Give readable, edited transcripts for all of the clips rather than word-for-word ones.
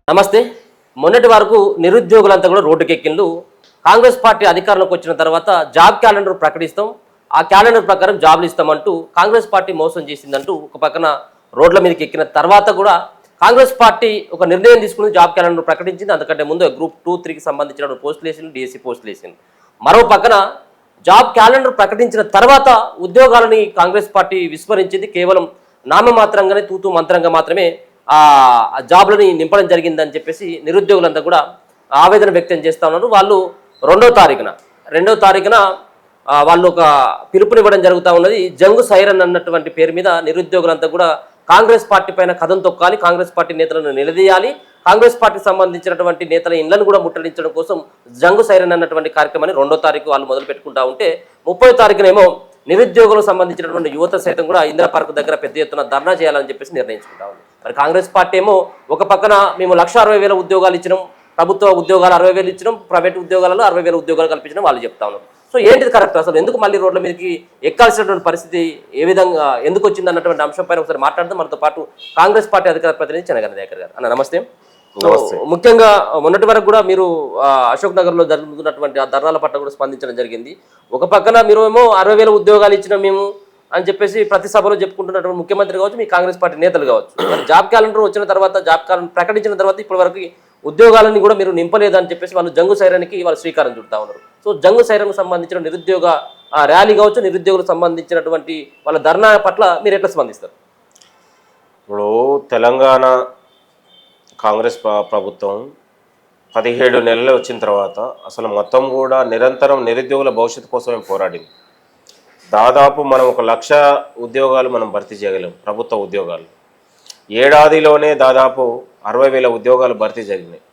నమస్తే. మొన్నటి వరకు నిరుద్యోగులంతా కూడా రోడ్డుకెక్కిండ్లు. కాంగ్రెస్ పార్టీ అధికారంలోకి వచ్చిన తర్వాత జాబ్ క్యాలెండర్ ప్రకటిస్తాం, ఆ క్యాలెండర్ ప్రకారం జాబ్లు ఇస్తామంటూ కాంగ్రెస్ పార్టీ మోసం చేసిందంటూ ఒక పక్కన రోడ్ల మీదకి ఎక్కిన తర్వాత కూడా కాంగ్రెస్ పార్టీ ఒక నిర్ణయం తీసుకుని జాబ్ క్యాలెండర్ ప్రకటించింది. అందుకంటే ముందు గ్రూప్ 2, 3కి సంబంధించిన పోస్టులు వేసింది, డిఎస్సి పోస్టులు వేసింది. మరో పక్కన జాబ్ క్యాలెండర్ ప్రకటించిన తర్వాత ఉద్యోగాలని కాంగ్రెస్ పార్టీ విస్మరించింది. కేవలం నామమాత్రంగానే తూతూ మంత్రంగా మాత్రమే ఆ జాబ్లని నింపడం జరిగిందని చెప్పేసి నిరుద్యోగులంతా కూడా ఆవేదన వ్యక్తం చేస్తూ ఉన్నారు. వాళ్ళు రెండో తారీఖున వాళ్ళు ఒక పిలుపునివ్వడం జరుగుతూ ఉన్నది. జంగు సైరన్ అన్నటువంటి పేరు మీద నిరుద్యోగులంతా కూడా కాంగ్రెస్ పార్టీ పైన కథం తొక్కాలి, కాంగ్రెస్ పార్టీ నేతలను నిలదీయాలి, కాంగ్రెస్ పార్టీకి సంబంధించినటువంటి నేతల ఇళ్లను కూడా ముట్టడించడం కోసం జంగు సైరన్ అన్నటువంటి కార్యక్రమాన్ని 2వ తారీఖు వాళ్ళు మొదలు పెట్టుకుంటా ఉంటే 30వ తారీఖునేమో నిరుద్యోగులకు సంబంధించినటువంటి యువత సైతం కూడా ఇందిరా పార్క్ దగ్గర పెద్ద ఎత్తున ధర్నా చేయాలని చెప్పేసి నిర్ణయించుకుంటా ఉంది. మరి కాంగ్రెస్ పార్టీ ఏమో ఒక పక్కన మేము 1,60,000 ఉద్యోగాలు ఇచ్చినాం, ప్రభుత్వ ఉద్యోగాలు 60,000 ఇచ్చినాం, ప్రైవేట్ ఉద్యోగాలలో 60,000 ఉద్యోగాలు కల్పించడం వాళ్ళు చెప్తా ఉన్నారు. సో ఏంటిది కరెక్ట్? అసలు ఎందుకు మళ్ళీ రోడ్ల మీదకి ఎక్కాల్సినటువంటి పరిస్థితి ఏ విధంగా ఎందుకు వచ్చింది అన్నటువంటి అంశం పైన ఒకసారి మాట్లాడుతూ మనతో పాటు కాంగ్రెస్ పార్టీ అధికార ప్రతినిధి చెనగన్న దయాకర్ గారు. అన్న నమస్తే. ముఖ్యంగా మొన్నటి వరకు కూడా మీరు అశోక్ నగర్ లో జరుగుతున్నటువంటి ఆ ధర్నాల పట్ల కూడా స్పందించడం జరిగింది. ఒక పక్కన మీరు ఏమో 60,000 ఉద్యోగాలు ఇచ్చిన మేము అని చెప్పేసి ప్రతి సభలో చెప్పుకుంటున్నటువంటి ముఖ్యమంత్రి కావచ్చు, మీ కాంగ్రెస్ పార్టీ నేతలు కావచ్చు, జాబ్ క్యాలెండర్ వచ్చిన తర్వాత, జాబ్ క్యాలెండర్ ప్రకటించిన తర్వాత ఇప్పటి వరకు ఉద్యోగాలని కూడా మీరు నింపలేదని చెప్పేసి వాళ్ళు జంగు సైరానికి వాళ్ళు శ్రీకారం చుడతా ఉన్నారు. సో జంగు సైరానికి సంబంధించిన నిరుద్యోగ ర్యాలీ కావచ్చు, నిరుద్యోగులకు సంబంధించినటువంటి వాళ్ళ ధర్నా పట్ల మీరు ఎట్లా స్పందిస్తారు? ఇప్పుడు తెలంగాణ కాంగ్రెస్ ప్రభుత్వం 17 నెలలు వచ్చిన తర్వాత అసలు మొత్తం కూడా నిరంతరం నిరుద్యోగుల భవిష్యత్తు కోసమే పోరాడింది. దాదాపు మనం 1,00,000 ఉద్యోగాలు మనం భర్తీ చేయగలం. ప్రభుత్వ ఉద్యోగాలు ఏడాదిలోనే దాదాపు 60,000 ఉద్యోగాలు భర్తీ జరిగినాయి.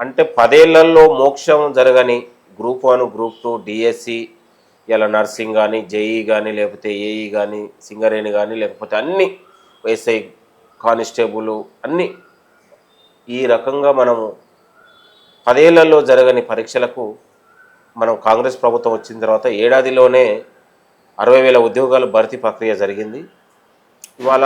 అంటే 10 ఏళ్లలో మోక్షం జరగని గ్రూప్ 1, గ్రూప్ 2, డిఎస్సి, ఇలా నర్సింగ్ కానీ, జేఈ కానీ, లేకపోతే ఏఈ కానీ, సింగరేణి కానీ, లేకపోతే అన్ని ఎస్ఐ, కానిస్టేబుల్ అన్నీ ఈ రకంగా మనము 10 ఏళ్లలో జరగని పరీక్షలకు మనం కాంగ్రెస్ ప్రభుత్వం వచ్చిన తర్వాత ఏడాదిలోనే 60,000 ఉద్యోగాలు భర్తీ ప్రక్రియ జరిగింది. ఇవాళ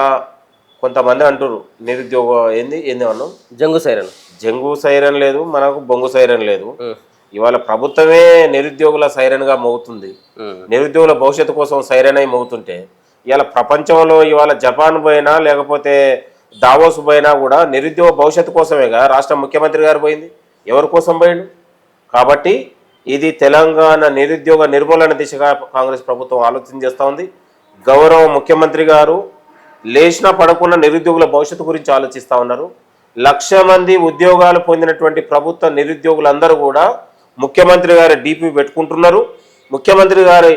కొంతమంది అంటారు నిరుద్యోగ ఏంది అన్నాం, జంగు సైరన్ లేదు, మనకు బొంగు సైరన్ లేదు. ఇవాళ ప్రభుత్వమే నిరుద్యోగుల సైరన్గా మోగుతుంది. నిరుద్యోగుల భవిష్యత్తు కోసం సైరన్ అయి మోగుతుంటే ఇవాళ ప్రపంచంలో ఇవాళ జపాన్ పోయినా లేకపోతే దావోస్ పోయినా కూడా నిరుద్యోగ భవిష్యత్తు కోసమేగా రాష్ట్ర ముఖ్యమంత్రి గారు పోయింది. ఎవరి కోసం పోయిండు? కాబట్టి ఇది తెలంగాణ నిరుద్యోగ నిర్మూలన దిశగా కాంగ్రెస్ ప్రభుత్వం ఆలోచన చేస్తూ ఉంది. గౌరవ ముఖ్యమంత్రి గారు లేచినా పడకుండా నిరుద్యోగుల భవిష్యత్తు గురించి ఆలోచిస్తూ ఉన్నారు. 1,00,000 మంది ఉద్యోగాలు పొందినటువంటి ప్రభుత్వ నిరుద్యోగులందరూ కూడా ముఖ్యమంత్రి గారి డీపీ పెట్టుకుంటున్నారు. ముఖ్యమంత్రి గారి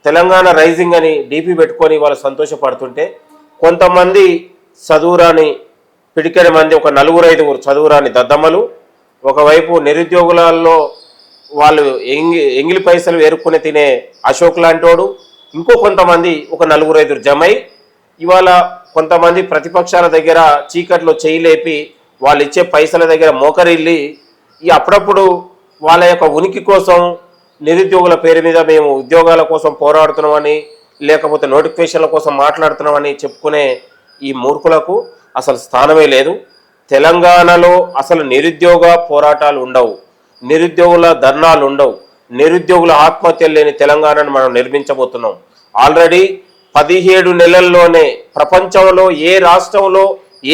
తెలంగాణ రైజింగ్ అని డీపీ పెట్టుకొని వాళ్ళు సంతోషపడుతుంటే కొంతమంది చదువురాని పిడికెడి మంది, ఒక 4-5 చదువురాని దద్దమ్మలు ఒకవైపు నిరుద్యోగులలో వాళ్ళు ఎంగిలి పైసలు వేరుకుని తినే అశోక్ లాంటోడు, ఇంకో కొంతమంది ఒక 4-5 జమై ఇవాళ కొంతమంది ప్రతిపక్షాల దగ్గర చీకట్లో చేయలేపి వాళ్ళు ఇచ్చే పైసల దగ్గర మోకరిల్లి అప్పుడప్పుడు వాళ్ళ యొక్క ఉనికి కోసం నిరుద్యోగుల పేరు మీద మేము ఉద్యోగాల కోసం పోరాడుతున్నామని, లేకపోతే నోటిఫికేషన్ల కోసం మాట్లాడుతున్నామని చెప్పుకునే ఈ మూర్ఖులకు అసలు స్థానమే లేదు. తెలంగాణలో అసలు నిరుద్యోగ పోరాటాలు ఉండవు, నిరుద్యోగుల ధర్నాలు ఉండవు, నిరుద్యోగుల ఆత్మహత్యలు లేని తెలంగాణను మనం నిర్మించబోతున్నాం. ఆల్రెడీ 17 నెలల్లోనే ప్రపంచంలో ఏ రాష్ట్రంలో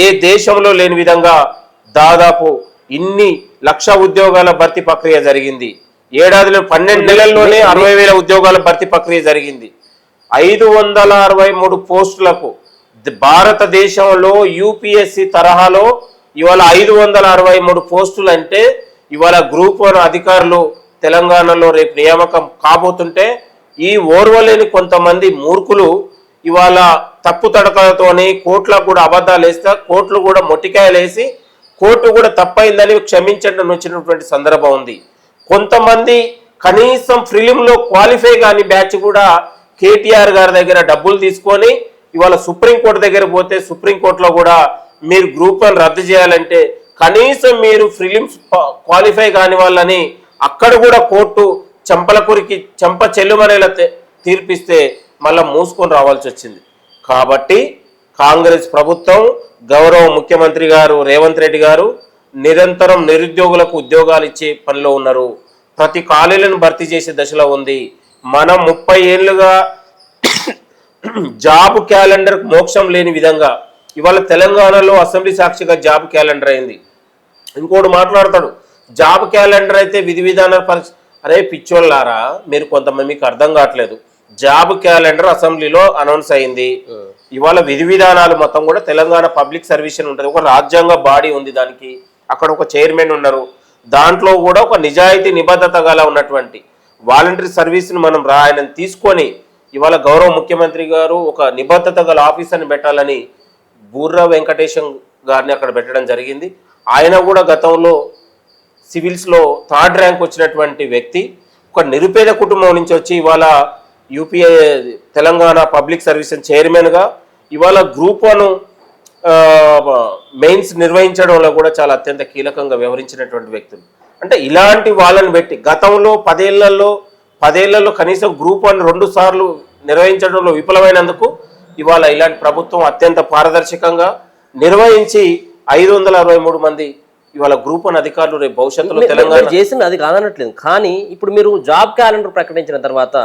ఏ దేశంలో లేని విధంగా దాదాపు ఇన్ని 1,00,000 ఉద్యోగాల భర్తీ ప్రక్రియ జరిగింది. ఏడాదిలో 12 నెలల్లోనే 60,000 ఉద్యోగాల భర్తీ ప్రక్రియ జరిగింది. 563 పోస్టులకు భారతదేశంలో యూపీఎస్సి తరహాలో ఇవాళ 563 పోస్టులు అంటే ఇవాళ గ్రూప్ 1 అధికారులు తెలంగాణలో రేపు నియామకం కాబోతుంటే ఈ ఓర్వలేని కొంతమంది మూర్ఖులు ఇవాళ తప్పు తడకలతోని కోర్టులకు కూడా అబద్ధాలు వేస్తే కోర్టులు కూడా మొట్టికాయలు వేసి కోర్టు కూడా తప్పైందని క్షమించండి వచ్చినటువంటి సందర్భం ఉంది. కొంతమంది కనీసం ప్రిలిమ్లో క్వాలిఫై కాని బ్యాచ్ కూడా కేటీఆర్ గారి దగ్గర డబ్బులు తీసుకొని ఇవాళ సుప్రీంకోర్టు దగ్గర పోతే సుప్రీంకోర్టులో కూడా మీరు గ్రూప్ 1 రద్దు చేయాలంటే కనీసం మీరు ప్రిలిమ్స్ క్వాలిఫై కాని వాళ్ళని అక్కడ కూడా కోర్టు చెంపలకురికి చెంప చెల్లుమనేలా తీర్పిస్తే మళ్ళీ మూసుకొని రావాల్సి వచ్చింది. కాబట్టి కాంగ్రెస్ ప్రభుత్వం, గౌరవ ముఖ్యమంత్రి గారు రేవంత్ రెడ్డి గారు నిరంతరం నిరుద్యోగులకు ఉద్యోగాలు ఇచ్చే పనిలో ఉన్నారు. ప్రతి ఖాళీలను భర్తీ చేసే దశలో ఉంది. మనం 30 ఏళ్లుగా జాబ్ క్యాలెండర్ మోక్షం లేని విధంగా ఇవాళ తెలంగాణలో అసెంబ్లీ సాక్షిగా జాబ్ క్యాలెండర్ అయింది. ఇంకోటి మాట్లాడతాడు, జాబ్ క్యాలెండర్ అయితే విధి విధానాల పరీక్ష. అరే పిచ్చోళ్ళారా, మీరు కొంతమంది మీకు అర్థం కావట్లేదు. జాబ్ క్యాలెండర్ అసెంబ్లీలో అనౌన్స్ అయింది. ఇవాళ విధి విధానాలు మొత్తం కూడా తెలంగాణ పబ్లిక్ సర్వీస్ ఉంటుంది. ఒక రాజ్యాంగ బాడీ ఉంది, దానికి అక్కడ ఒక చైర్మన్ ఉన్నారు. దాంట్లో కూడా ఒక నిజాయితీ నిబద్ధత గల ఉన్నటువంటి వాలంటరీ సర్వీస్ని మనం ఆయన తీసుకొని ఇవాళ గౌరవ ముఖ్యమంత్రి గారు ఒక నిబద్ధత గల ఆఫీసర్ని పెట్టాలని బూర్రా వెంకటేశం గారిని అక్కడ పెట్టడం జరిగింది. ఆయన కూడా గతంలో సివిల్స్లో 3rd ర్యాంక్ వచ్చినటువంటి వ్యక్తి. ఒక నిరుపేద కుటుంబం నుంచి వచ్చి ఇవాళ యూపీఐ తెలంగాణ పబ్లిక్ సర్వీస్ చైర్మన్గా ఇవాళ గ్రూప్ 1 మెయిన్స్ నిర్వహించడంలో కూడా చాలా అత్యంత కీలకంగా వ్యవహరించినటువంటి వ్యక్తులు. అంటే ఇలాంటి వాళ్ళని పెట్టి గతంలో 10 ఏళ్లలో కనీసం గ్రూప్ 1 2 సార్లు నిర్వహించడంలో విఫలమైనందుకు ఇవాళ ఇలాంటి ప్రభుత్వం అత్యంత పారదర్శకంగా నిర్వహించి 563 మంది ఇవాళ గ్రూప్ 1 అధికారులు రేపు భవిష్యత్తులో తెలంగాణ చేసింది అది కాదనట్లేదు. కానీ ఇప్పుడు మీరు జాబ్ క్యాలెండర్ ప్రకటించిన తర్వాత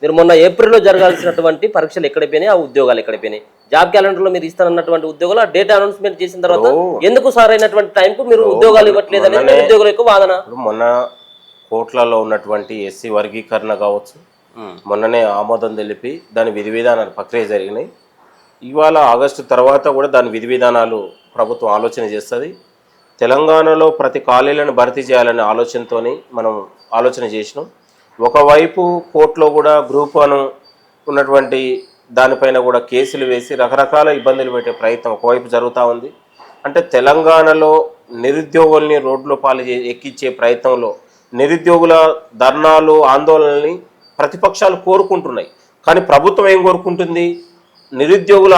మీరు మొన్న ఏప్రిల్లో జరగాల్సినటువంటి పరీక్షలు ఎక్కడైపోయినాయి, ఆ ఉద్యోగాలు ఎక్కడైపోయినాయి? జాబ్ క్యాలెండర్ లో మీరు ఇస్తానన్నటువంటి ఉద్యోగాలు ఆ డేట్ అనౌన్స్మెంట్ చేసిన తర్వాత ఎందుకు సార్ అయినటువంటి టైంకు మీరు ఉద్యోగాలు ఇవ్వట్లేదని నిరుద్యోగుల యొక్క వాదన. మొన్న కోట్లలో ఉన్నటువంటి ఎస్సీ వర్గీకరణ కావచ్చు, మొన్ననే ఆమోదం తెలిపి దాని విధి విధానాలు ప్రక్రియ జరిగినాయి. ఇవాళ ఆగస్టు తర్వాత కూడా దాని విధి విధానాలు ప్రభుత్వం ఆలోచన చేస్తుంది. తెలంగాణలో ప్రతి ఖాళీలను భర్తీ చేయాలనే ఆలోచనతో మనం ఆలోచన చేసినాం. ఒకవైపు కోర్టులో కూడా గ్రూప్ 1 ఉన్నటువంటి దానిపైన కూడా కేసులు వేసి రకరకాల ఇబ్బందులు పెట్టే ప్రయత్నం ఒకవైపు జరుగుతూ ఉంది. అంటే తెలంగాణలో నిరుద్యోగుల్ని రోడ్లో ఎక్కించే ప్రయత్నంలో నిరుద్యోగుల ధర్నాలు ఆందోళనల్ని ప్రతిపక్షాలు కోరుకుంటున్నాయి. కానీ ప్రభుత్వం ఏం కోరుకుంటుంది? నిరుద్యోగుల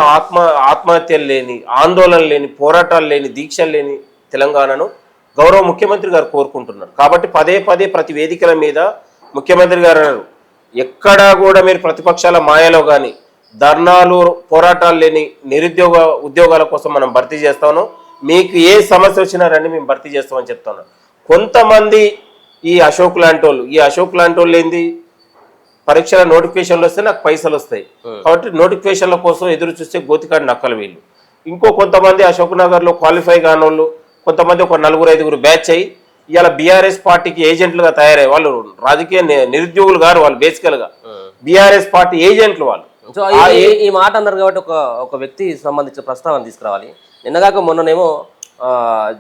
ఆత్మహత్యలు లేని, ఆందోళన లేని, పోరాటాలు లేని, దీక్షలు లేని తెలంగాణను గౌరవ ముఖ్యమంత్రి గారు కోరుకుంటున్నారు. కాబట్టి పదే ప్రతి వేదికల మీద ముఖ్యమంత్రి గారు అన్నారు, ఎక్కడా కూడా మీరు ప్రతిపక్షాల మాయలో కానీ ధర్నాలు పోరాటాలు లేని ఉద్యోగాల కోసం మనం భర్తీ చేస్తాను. మీకు ఏ సమస్య వచ్చినా రండి, మేము భర్తీ చేస్తామని చెప్తాను. కొంతమంది ఈ అశోక్ లాంటి వాళ్ళు ఏంది, పరీక్షల నోటిఫికేషన్లు వస్తే నాకు పైసలు వస్తాయి కాబట్టి నోటిఫికేషన్ల కోసం ఎదురు చూస్తే గోతికాడి నక్కలు వీళ్ళు. ఇంకో కొంతమంది అశోక్ నగర్లో క్వాలిఫై కాని వాళ్ళు కొంతమంది ఒక 4-5 బ్యాచ్ అయ్యి ఇవాళ బీఆర్ఎస్ పార్టీకి ఏజెంట్లుగా తయారయ్యాయి. వాళ్ళు రాజకీయ నిరుద్యోగులు గారు, వాళ్ళు బేసికల్గా బీఆర్ఎస్ పార్టీ ఏజెంట్లు వాళ్ళు. సో ఈ మాట అన్నారు కాబట్టి ఒక వ్యక్తి సంబంధించిన ప్రస్తావన తీసుకురావాలి. నిన్నగాక మొన్ననేమో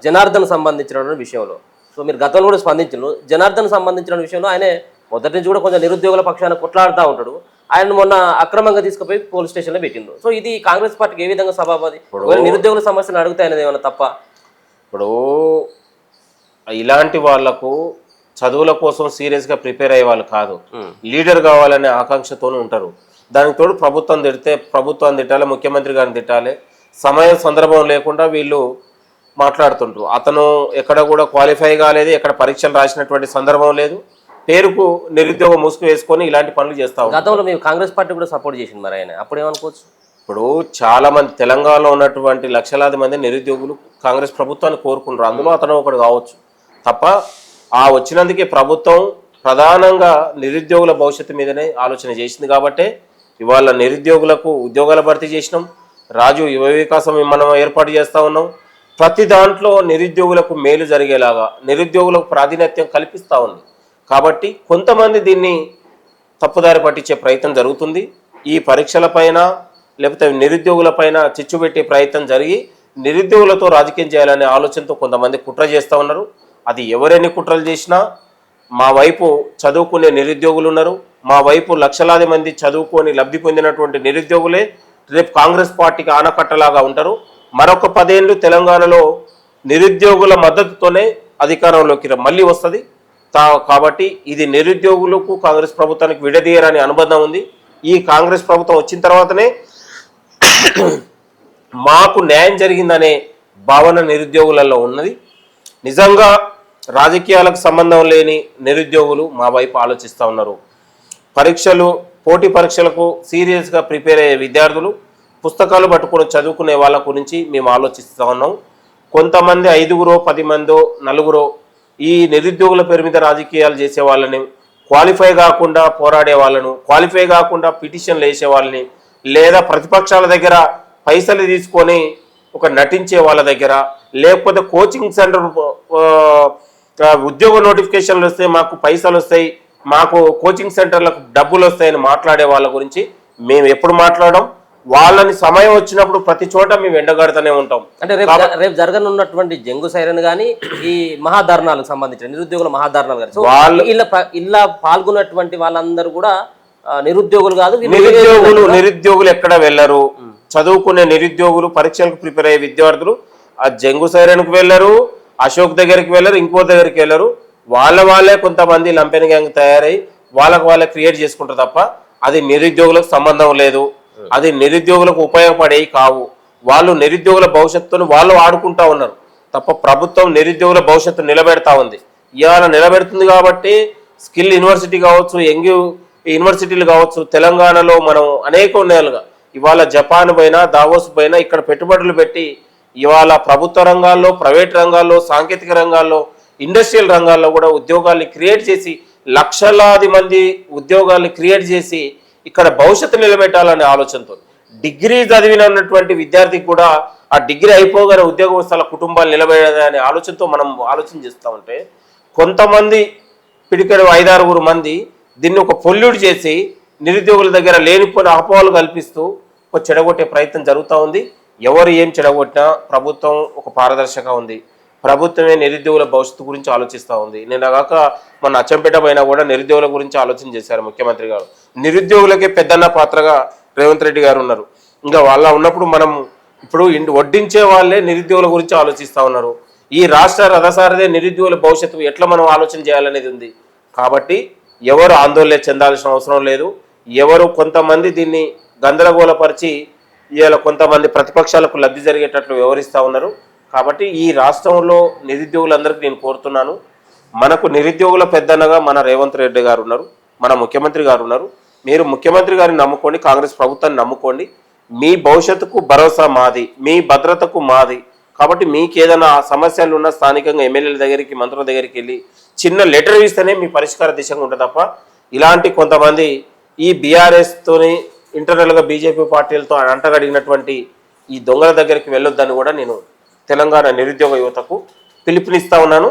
జనార్దన్ సంబంధించిన విషయంలో, సో మీరు గతంలో కూడా స్పందించారు. జనార్దన్ సంబంధించిన విషయంలో ఆయన మొదటి నుంచి కూడా కొంచెం నిరుద్యోగుల పక్షాన కొట్లాడుతూ ఉంటాడు. ఆయన మొన్న అక్రమంగా తీసుకుపోయి పోలీస్ స్టేషన్లో పెట్టిండు. సో ఇది కాంగ్రెస్ పార్టీకి ఏ విధంగా సభాపతి? నిరుద్యోగుల సమస్యలు అడుగుతాయనేది ఏమన్నా తప్ప? ఇప్పుడు ఇలాంటి వాళ్లకు చదువుల కోసం సీరియస్గా ప్రిపేర్ అయ్యే వాళ్ళు కాదు, లీడర్ కావాలనే ఆకాంక్షతోనే ఉంటారు. దానికి తోడు ప్రభుత్వాన్ని తిట్టాలి, ముఖ్యమంత్రి గారిని తిట్టాలి, సమయం సందర్భం లేకుండా వీళ్ళు మాట్లాడుతుంటారు. అతను ఎక్కడ కూడా క్వాలిఫై కాలేదు, ఎక్కడ పరీక్షలు రాసినటువంటి సందర్భం లేదు, పేరుకు నిరుద్యోగ ముసుగు వేసుకొని ఇలాంటి పనులు చేస్తా ఉంటారు. గతంలో మేము కాంగ్రెస్ పార్టీ కూడా సపోర్ట్ చేసింది, మరి ఆయన అప్పుడు ఏమనుకోవచ్చు? ఇప్పుడు చాలా మంది తెలంగాణలో ఉన్నటువంటి లక్షలాది మంది నిరుద్యోగులు కాంగ్రెస్ ప్రభుత్వాన్ని కోరుకుంటారు. అందులో అతను ఒకడు కావచ్చు. తప్ప వచ్చినందుకే ప్రభుత్వం ప్రధానంగా నిరుద్యోగుల భవిష్యత్తు మీదనే ఆలోచన చేసింది. కాబట్టే ఇవాళ నిరుద్యోగులకు ఉద్యోగాల భర్తీ చేసినాం. రాజు యువ వికాసం మనం ఏర్పాటు చేస్తూ ఉన్నాం. ప్రతి దాంట్లో నిరుద్యోగులకు మేలు జరిగేలాగా నిరుద్యోగులకు ప్రాధాన్యత కల్పిస్తూ ఉంది. కాబట్టి కొంతమంది దీన్ని తప్పుదారి పట్టించే ప్రయత్నం జరుగుతుంది. ఈ పరీక్షలపైన లేకపోతే నిరుద్యోగులపైన చిచ్చు పెట్టే ప్రయత్నం జరిగి నిరుద్యోగులతో రాజకీయం చేయాలనే ఆలోచనతో కొంతమంది కుట్ర చేస్తూ ఉన్నారు. అది ఎవరెన్ని కుట్రలు చేసినా మా వైపు చదువుకునే నిరుద్యోగులు ఉన్నారు, మా వైపు లక్షలాది మంది చదువుకొని లబ్ధి పొందినటువంటి నిరుద్యోగులే రేపు కాంగ్రెస్ పార్టీకి ఆనకట్టలాగా ఉంటారు. మరొక 10 ఏళ్ళు తెలంగాణలో నిరుద్యోగుల మద్దతుతోనే అధికారంలోకి మళ్ళీ వస్తుంది. కాబట్టి ఇది నిరుద్యోగులకు కాంగ్రెస్ ప్రభుత్వానికి విడదీయరని అనుబంధం ఉంది. ఈ కాంగ్రెస్ ప్రభుత్వం వచ్చిన తర్వాతనే మాకు న్యాయం జరిగిందనే భావన నిరుద్యోగులలో ఉన్నది. నిజంగా రాజకీయాలకు సంబంధం లేని నిరుద్యోగులు మా వైపు ఆలోచిస్తూ ఉన్నారు. పోటీ పరీక్షలకు సీరియస్గా ప్రిపేర్ అయ్యే విద్యార్థులు పుస్తకాలు పట్టుకొని చదువుకునే వాళ్ళ గురించి మేము ఆలోచిస్తూ ఉన్నాం. కొంతమంది 5గురో 10 మందో 4గురో ఈ నిరుద్యోగుల పేరు మీద రాజకీయాలు చేసే వాళ్ళని, క్వాలిఫై కాకుండా పోరాడే వాళ్ళను, క్వాలిఫై కాకుండా పిటిషన్లు వేసే వాళ్ళని, లేదా ప్రతిపక్షాల దగ్గర పైసలు తీసుకొని ఒక నటించే వాళ్ళ దగ్గర, లేకపోతే కోచింగ్ సెంటర్ ఉద్యోగ నోటిఫికేషన్లు వస్తే మాకు పైసలు వస్తాయి, మాకు కోచింగ్ సెంటర్లకు డబ్బులు వస్తాయని మాట్లాడే వాళ్ళ గురించి మేము ఎప్పుడు మాట్లాడడం. వాళ్ళని సమయం వచ్చినప్పుడు ప్రతి చోట మేము ఎండగడుతూనే ఉంటాం. అంటే రేపు జరగనున్నటువంటి జంగు సైరన్ కానీ ఈ మహాధర్నాలకు సంబంధించిన నిరుద్యోగుల మహాధర్నాలు కానీ వాళ్ళు ఇలా పాల్గొన్నటువంటి వాళ్ళందరూ కూడా నిరుద్యోగులు కాదు. నిరుద్యోగులు ఎక్కడ వెళ్ళరు, చదువుకునే నిరుద్యోగులు, పరీక్షలకు ప్రిపేర్ అయ్యే విద్యార్థులు ఆ జంగు సైరన్కు వెళ్ళరు, అశోక్ దగ్గరికి వెళ్ళరు, ఇంకో దగ్గరికి వెళ్ళరు. వాళ్ళే కొంతమంది లంపెన్ గ్యాంగ్ తయారై వాళ్ళే క్రియేట్ చేసుకుంటారు తప్ప అది నిరుద్యోగులకు సంబంధం లేదు. అది నిరుద్యోగులకు ఉపయోగపడేవి కావు. వాళ్ళు నిరుద్యోగుల భవిష్యత్తును వాళ్ళు ఆడుకుంటా ఉన్నారు తప్ప ప్రభుత్వం నిరుద్యోగుల భవిష్యత్తు నిలబెడతా ఉంది. ఇవాళ నిలబెడుతుంది కాబట్టి స్కిల్ యూనివర్సిటీ కావచ్చు, యంగ్ యూనివర్సిటీలు కావచ్చు, తెలంగాణలో మనం అనేక ఉన్నాలుగా ఇవాళ జపాన్ పైన, దావోస్ పైన ఇక్కడ పెట్టుబడులు పెట్టి ఇవాళ ప్రభుత్వ రంగాల్లో, ప్రైవేట్ రంగాల్లో, సాంకేతిక రంగాల్లో, ఇండస్ట్రియల్ రంగాల్లో కూడా ఉద్యోగాల్ని క్రియేట్ చేసి లక్షలాది మంది ఉద్యోగాల్ని క్రియేట్ చేసి ఇక్కడ భవిష్యత్తు నిలబెట్టాలనే ఆలోచనతో డిగ్రీ చదివినటువంటి విద్యార్థికి కూడా ఆ డిగ్రీ అయిపోగానే ఉద్యోగస్తుల కుటుంబాలు నిలబెట్టాలనే ఆలోచనతో మనం ఆలోచన చేస్తూ ఉంటే కొంతమంది పిడికెడు 5-6 మంది దీన్ని ఒక పొల్యూట్ చేసి నిరుద్యోగుల దగ్గర లేనిపోయిన అపోహలు కల్పిస్తూ ఒక చెడగొట్టే ప్రయత్నం జరుగుతూ ఉంది. ఎవరు ఏం చెడగొట్టినా ప్రభుత్వం ఒక పారదర్శకంగా ఉంది. ప్రభుత్వమే నిరుద్యోగుల భవిష్యత్తు గురించి ఆలోచిస్తూ ఉంది. నేను కాక మన అచ్చంపేట పైన కూడా నిరుద్యోగుల గురించి ఆలోచన చేశారు ముఖ్యమంత్రి గారు. నిరుద్యోగులకే పెద్దన్న పాత్రగా రేవంత్ రెడ్డి గారు ఉన్నారు. ఇంకా వాళ్ళ ఉన్నప్పుడు మనం ఇప్పుడు వడ్డించే వాళ్ళే నిరుద్యోగుల గురించి ఆలోచిస్తూ ఉన్నారు. ఈ రాష్ట్ర రథసారథే నిరుద్యోగుల భవిష్యత్తు ఎట్లా మనం ఆలోచన చేయాలనేది ఉంది. కాబట్టి ఎవరు ఆందోళన చెందాల్సిన అవసరం లేదు. ఎవరు కొంతమంది దీన్ని గందరగోళపరిచి ఇవాళ కొంతమంది ప్రతిపక్షాలకు లబ్ధి జరిగేటట్లు వ్యవహరిస్తూ ఉన్నారు. కాబట్టి ఈ రాష్ట్రంలో నిరుద్యోగులందరికీ నేను కోరుతున్నాను, మనకు నిరుద్యోగుల పెద్దన్నగా మన రేవంత్ రెడ్డి గారు ఉన్నారు, మన ముఖ్యమంత్రి గారు ఉన్నారు. మీరు ముఖ్యమంత్రి గారిని నమ్ముకోండి, కాంగ్రెస్ ప్రభుత్వాన్ని నమ్ముకోండి. మీ భవిష్యత్తుకు భరోసా మాది, మీ భద్రతకు మాది. కాబట్టి మీకు ఏదైనా సమస్యలు ఉన్న స్థానికంగా ఎమ్మెల్యేల దగ్గరికి, మంత్రుల దగ్గరికి వెళ్ళి చిన్న లెటర్ ఇస్తేనే మీ పరిష్కార దిశగా ఉంటుంది తప్ప ఇలాంటి కొంతమంది ఈ బీఆర్ఎస్తోని ఇంటర్నల్గా బీజేపీ పార్టీలతో అంటగడిగినటువంటి ఈ దొంగల దగ్గరికి వెళ్ళొద్దని కూడా నేను తెలంగాణ నిరుద్యోగ యువతకు పిలుపునిస్తా ఉన్నాను.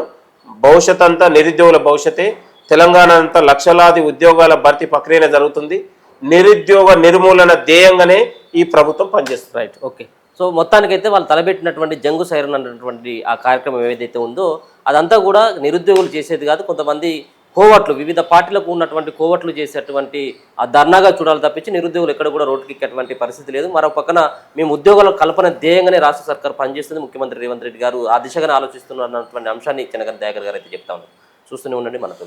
భవిష్యత్ అంతా నిరుద్యోగుల భవిష్యతే. తెలంగాణ అంతా లక్షలాది ఉద్యోగాల భర్తీ ప్రక్రియనే జరుగుతుంది. నిరుద్యోగ నిర్మూలన ధ్యేయంగానే ఈ ప్రభుత్వం పనిచేస్తుంది. Right, okay. సో మొత్తానికైతే వాళ్ళు తలబెట్టినటువంటి జంగు సైరన్ అన్నటువంటి ఆ కార్యక్రమం ఏదైతే ఉందో అదంతా కూడా నిరుద్యోగులు చేసేది కాదు, కొంతమంది కోవట్లు, వివిధ పార్టీలకు ఉన్నటువంటి కోవట్లు చేసేటువంటి ఆ ధర్నాగా చూడాలి తప్పించి నిరుద్యోగులు ఎక్కడ కూడా రోడ్డుకి ఎక్కేటువంటి పరిస్థితి లేదు. మరో పక్కన మేము ఉద్యోగాల కల్పన ధ్యేయంగానే రాష్ట్ర సర్కార్ పనిచేస్తుంది, ముఖ్యమంత్రి రేవంత్ రెడ్డి గారు ఆ దిశగానే ఆలోచిస్తున్నారు అన్నటువంటి అంశాన్ని చెనగన్ దయాకర్ గారు అయితే చెప్తా ఉన్నారు. చూస్తూనే ఉండండి మనతో.